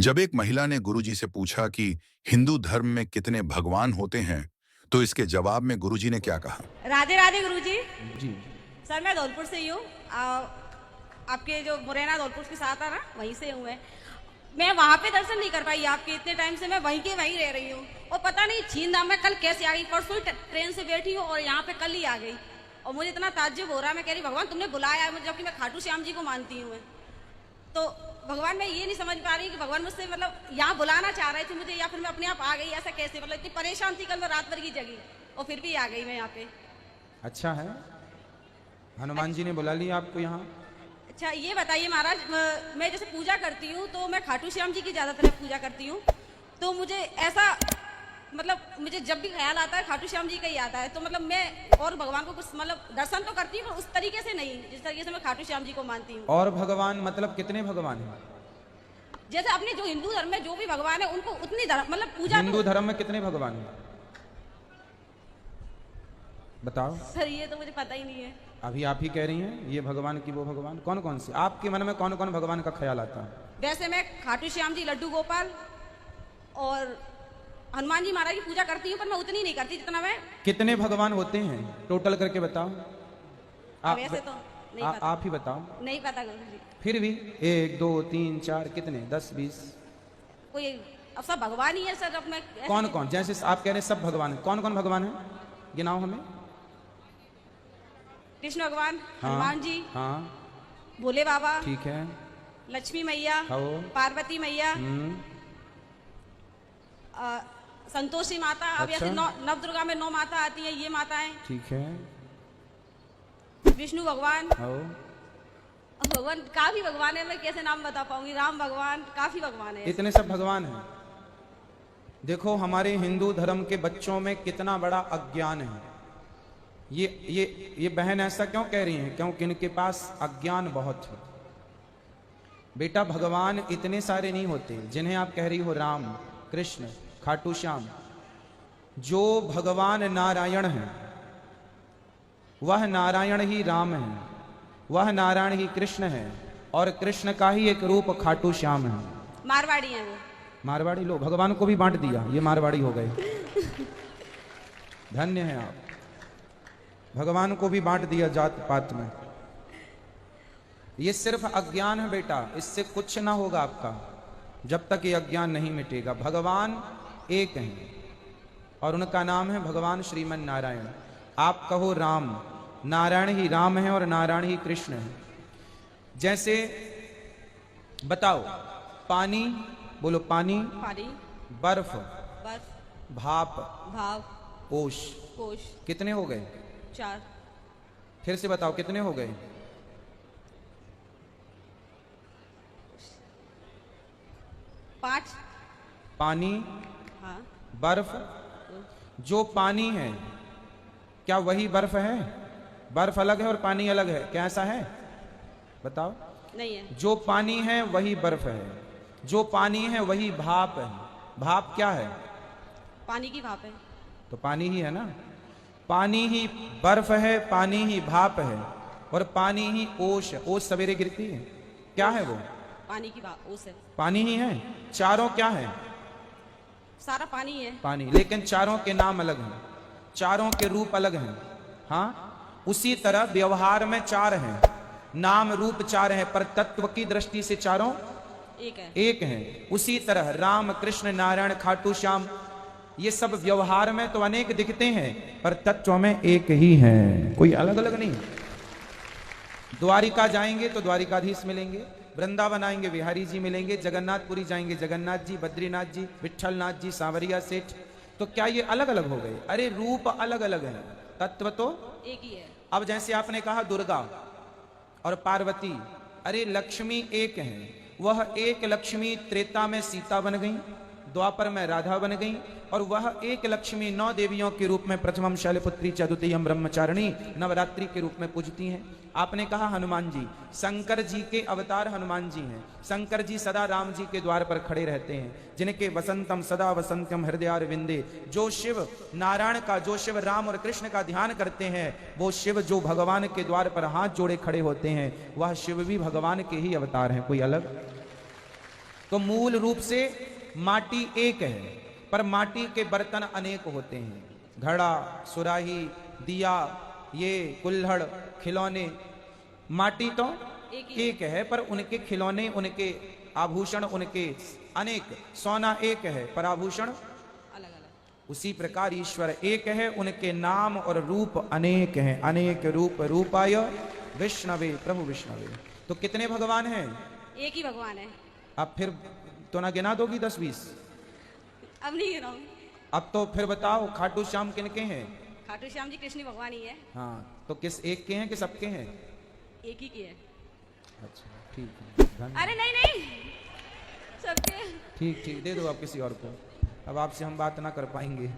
जब एक महिला ने गुरुजी से पूछा कि हिंदू धर्म में कितने भगवान होते हैं, तो इसके जवाब में गुरुजी ने क्या कहा? राधे राधे गुरुजी। जी। सर मैं धौलपुर से ही हूँ। आपके जो मुरैना धौलपुर के साथ है ना, वहीं से हूँ मैं वहाँ पे दर्शन नहीं कर पाई आपके, इतने टाइम से मैं वहीं के वहीं रह रही हूँ। और पता नहीं छीन धाम में कल कैसे आ गई, परसों ही ट्रेन से बैठी हूँ और यहाँ पे कल ही आ गई। और मुझे इतना ताज्जुब हो रहा है, मैं कह रही भगवान तुमने बुलाया है मुझे, जबकि मैं खाटू श्याम जी को मानती हूँ। तो भगवान मैं ये नहीं समझ पा रही कि भगवान मुझसे मतलब यहाँ बुलाना चाह रहे थे मुझे, या फिर मैं अपने आप आ गई, ऐसा कैसे? मतलब इतनी परेशान थी कल मैं, रात भर की जगी और फिर भी आ गई मैं यहाँ पे। अच्छा है, हनुमान जी ने बुला लिया आपको यहाँ। अच्छा ये बताइए महाराज, मैं जैसे पूजा करती हूँ तो मैं खाटू श्याम जी की ज्यादातर पूजा करती हूँ, तो मुझे ऐसा मतलब मुझे जब भी ख्याल आता है खाटू श्याम जी का ही आता है। तो मतलब मैं और भगवान को कुछ मतलब दर्शन तो करती हूँ पर उस तरीके से नहीं जिस तरीके से मैं खाटू श्याम जी को मानती हूँ। और भगवान मतलब कितने भगवान हैं? जैसे अपने जो हिंदू धर्म में जो भी भगवान है उनको उतनी मतलब पूजा। हिंदू धर्म में कितने भगवान हैं बताओ? सर ये तो मुझे पता ही नहीं है। अभी आप ही कह रही हैं ये भगवान की वो भगवान, कौन कौन से आपके मन में कौन कौन भगवान का ख्याल आता है? वैसे मैं खाटू श्याम जी, लड्डू गोपाल और हनुमान जी महाराज की पूजा करती हूँ, पर मैं उतनी नहीं करती जितना मैं। कितने भगवान होते हैं टोटल करके बताओ? वैसे तो नहीं पता। आप ही बताओ। नहीं पता गुरुजी। फिर भी 1 2 3 4 कितने 10 20 कोई अब सब भगवान ही है सर। अब मैं कौन कौन, जैसे आप कह रहे हैं सब भगवान, कौन कौन भगवान है गिनाओ हमें। कृष्ण भगवान, हाँ, हनुमान जी, हाँ, भोले बाबा, ठीक है, लक्ष्मी मैया, पार्वती मैया, संतोषी माता। अब अच्छा। ऐसे नव दुर्गा में 9 माता आती है, ये माताएं, ठीक है, विष्णु भगवान। भगवान काफी भगवान है, मैं कैसे नाम बता पाऊंगी। राम भगवान, काफी भगवान है। इतने सब भगवान हैं। देखो हमारे हिंदू धर्म के बच्चों में कितना बड़ा अज्ञान है। ये बहन ऐसा क्यों कह रही हैं? क्योंकि इनके पास अज्ञान बहुत है। बेटा भगवान इतने सारे नहीं होते जिन्हें आप कह रही हो, राम, कृष्ण, खाटू श्याम। जो भगवान नारायण है वह नारायण ही राम है, वह नारायण ही कृष्ण है, और कृष्ण का ही एक रूप खाटू श्याम है। मारवाड़ी है वो। मारवाड़ी? लो भगवान को भी बांट दिया, ये मारवाड़ी हो गए। धन्य है आप, भगवान को भी बांट दिया जात पात में। ये सिर्फ अज्ञान है बेटा, इससे कुछ ना होगा आपका जब तक ये अज्ञान नहीं मिटेगा। भगवान एक हैं और उनका नाम है भगवान श्रीमन नारायण। आप कहो राम, नारायण ही राम है और नारायण ही कृष्ण है। जैसे बताओ, पानी बोलो, पानी, पानी, बर्फ, बर्फ, भाप, भाव, ओश, कोश। कितने हो गए? 4। फिर से बताओ कितने हो गए? 5। पानी, हाँ। बर्फ। जो पानी है क्या वही बर्फ है? बर्फ अलग है और पानी अलग है, क्या ऐसा है? बताओ। नहीं है। जो पानी है वही बर्फ है, जो पानी है वही भाप है। भाप क्या है? पानी की भाप है। तो पानी ही है ना। पानी ही बर्फ है, पानी ही भाप है, और पानी ही ओश है। ओश सवेरे गिरती है, क्या है वो? पानी की भाप, ओस है। पानी ही है। चारों क्या है? सारा पानी है। पानी, लेकिन चारों के नाम अलग हैं, चारों के रूप अलग हैं। हाँ, उसी तरह व्यवहार में 4 हैं, नाम रूप 4 हैं, पर तत्व की दृष्टि से चारों एक हैं। उसी तरह राम, कृष्ण, नारायण, खाटू श्याम, ये सब व्यवहार में तो अनेक दिखते हैं पर तत्व में एक ही हैं, कोई अलग अलग नहीं। द्वारिका जाएंगे तो द्वारिकाधीश मिलेंगे, वृंदावन आएंगे बिहारी जी मिलेंगे, जगन्नाथपुरी जाएंगे जगन्नाथ जी, बद्रीनाथ जी, विठलनाथ जी, सांवरिया सेठ। तो क्या ये अलग अलग हो गए? अरे रूप अलग अलग है, तत्व तो एक ही है। अब जैसे आपने कहा दुर्गा और पार्वती, अरे लक्ष्मी एक है। वह एक लक्ष्मी त्रेता में सीता बन गई, द्वापर में राधा बन गई, और वह एक लक्ष्मी 9 देवियों के रूप में प्रथमम शैलपुत्री च द्वितीयम ब्रह्मचारिणी नवरात्रि के रूप में पूजती हैं। आपने कहा हनुमान जी, शंकर जी के अवतार हनुमान जी हैं। शंकर जी सदा राम जी के द्वार पर खड़े रहते हैं, जिनके वसंतम सदा वसंतम हृदयार विंदे। जो शिव नारायण का, जो शिव राम और कृष्ण का ध्यान करते हैं, वो शिव जो भगवान के द्वार पर हाथ जोड़े खड़े होते हैं, वह शिव भी भगवान के ही अवतार हैं, कोई अलग। तो मूल रूप से माटी एक है, पर माटी के बर्तन अनेक होते हैं। घड़ा, सुराही, दिया, ये कुल्हड़, खिलौने, माटी तो एक है, पर उनके खिलौने, उनके आभूषण, उनके अनेक। सोना एक है, पर आभूषण अलग अलग। उसी प्रकार ईश्वर एक है, उनके नाम और रूप अनेक हैं। अनेक रूप रूपाय विष्णवे, प्रभु विष्णवे। तो कितने भगवान हैं? एक ही भगवान है। अब फिर तो ना गिना दोगी 10-20? अब नहीं गिनाऊंगी। अब तो फिर बताओ, खाटू श्याम किनके हैं? खाटू श्याम जी कृष्ण भगवान ही है। हाँ, तो किस एक के हैं कि सबके हैं? एक ही की है। अच्छा, ठीक है, धन्यवाद। अरे नहीं नहीं, सबके। ठीक ठीक, दे दो आप किसी और को, अब आपसे हम बात ना कर पाएंगे।